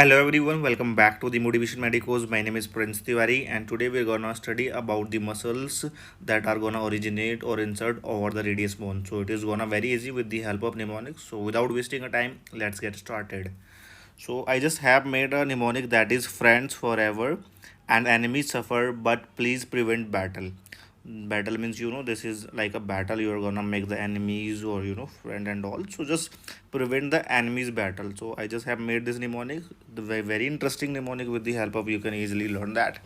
Hello everyone, welcome back to the Motivation Medicos. My name is Prince Tiwari and today we're gonna study about the muscles that are gonna originate or insert over the radius bone. So it is gonna very easy with the help of mnemonics. So without wasting a time, let's get started. So I just have made a mnemonic that is friends forever and enemies suffer but please prevent battle. Battle means this is like a battle, you're gonna make the enemies or friend and all, so just prevent the enemies battle. So I just have made this mnemonic, the very interesting mnemonic. With the help of you can easily learn that.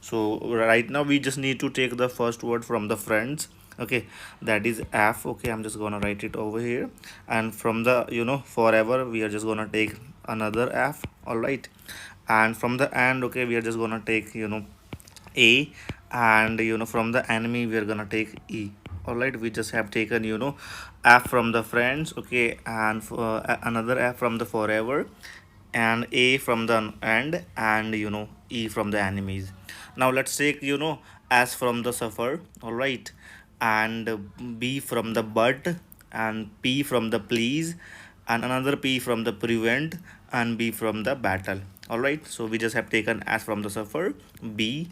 So right now we just need to take the first word from the friends. Okay, that is F. Okay, I'm just gonna write it over here, and from the forever we are just gonna take another F. All right, and from the end, okay, we are just gonna take A, and from the enemy we are gonna take E. All right, we just have taken F from the friends, okay, and another F from the forever, and A from the end, and E from the enemies. Now let's take S from the suffer. All right, and B from the but, and P from the please, and another P from the prevent, and B from the battle. All right, so we just have taken S from the suffer, B,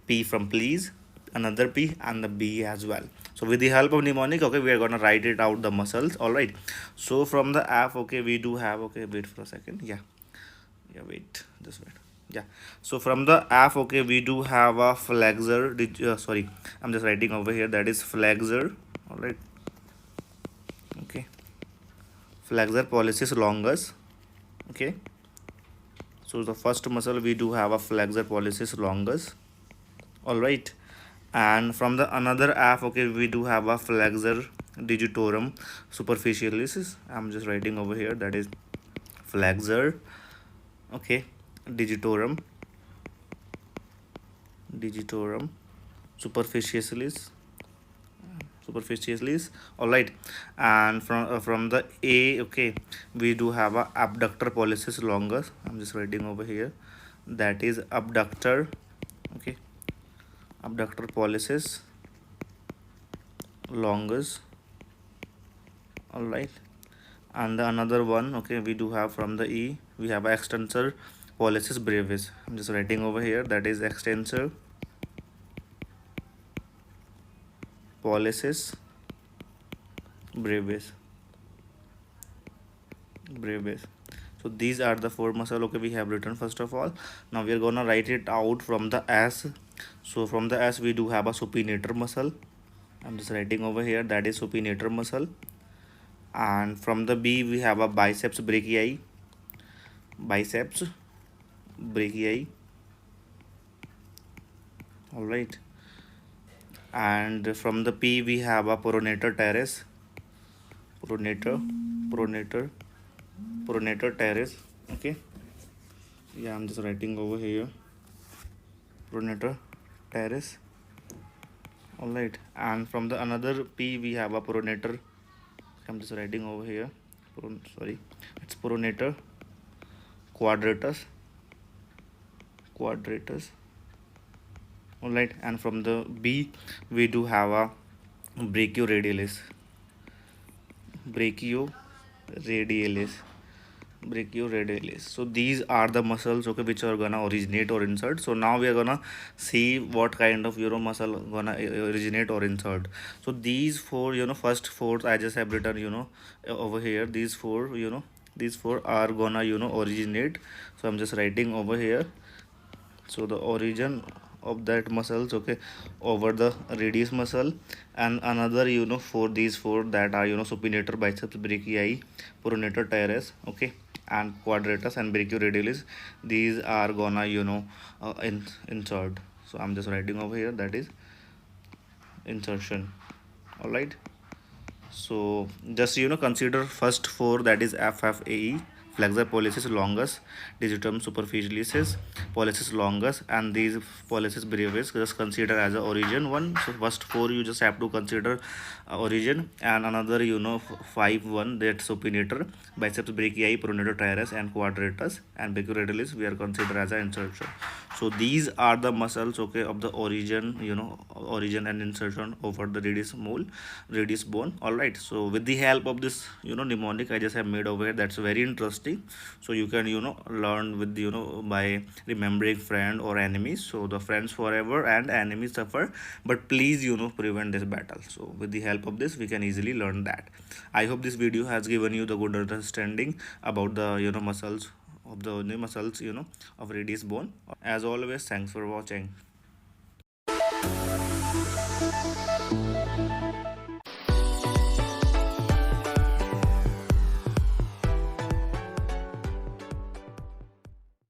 P from please, another P, and the B as well. So with the help of mnemonic, okay, we are gonna write it out the muscles. All right, so from the F, okay, we do have, okay, wait for a second. Yeah, wait, just wait. Yeah, so from the F, okay, we do have a flexor. Sorry, I'm just writing over here, that is flexor. All right, okay, flexor pollicis longus. Okay, so the first muscle we do have a flexor pollicis longus. All right, and from the another F, okay, we do have a flexor digitorum superficialis. I'm just writing over here, that is flexor, okay, digitorum superficialis. All right, and from the A, okay, we do have a abductor pollicis longus. I'm just writing over here, that is abductor, okay, abductor pollicis longus. All right, and the another one, okay, we do have from the E, we have extensor pollicis brevis. I'm just writing over here, that is extensor pollicis brevis. So these are the four muscle, okay, we have written. First of all, now we are gonna write it out from the S. So from the S we do have a supinator muscle. I'm just writing over here, that is supinator muscle. And from the B we have a biceps brachii. All right, and from the P we have a pronator teres. Pronator teres. Okay, yeah, I'm just writing over here, pronator teres. All right, and from the another P we have a pronator. I'm just writing over here, sorry, it's pronator quadratus. All right, and from the B we do have a brachioradialis. brachioradialis brachioradialis. So these are the muscles, okay, which are gonna originate or insert. So now we are gonna see what kind of muscle gonna originate or insert. So these four, first four I just have written over here, these four, these four are gonna originate. So I'm just writing over here, so the origin of that muscles, okay, over the radius muscle. And another for these four that are supinator biceps brachii, pronator teres, okay, and quadratus and brachioradialis, these are gonna insert. So I'm just writing over here, that is insertion. All right, so just consider first four, that is FFAE, flexor pollicis longus, digitum superficialis, pollicis longus, and these pollicis brevis, just consider as a origin one. So first four you just have to consider origin, and another five one, that supinator biceps brachii, pronator teres, and quadratus, and brachioradialis we are considered as an insertion. So these are the muscles, okay, of the origin, origin and insertion over the radius bone. All right, so with the help of this mnemonic I just have made over here, that's very interesting. thing. So you can learn with by remembering friend or enemies. So the friends forever and enemies suffer, but please prevent this battle. So with the help of this we can easily learn that. I hope this video has given you the good understanding about the muscles of the muscles of radius bone. As always, thanks for watching.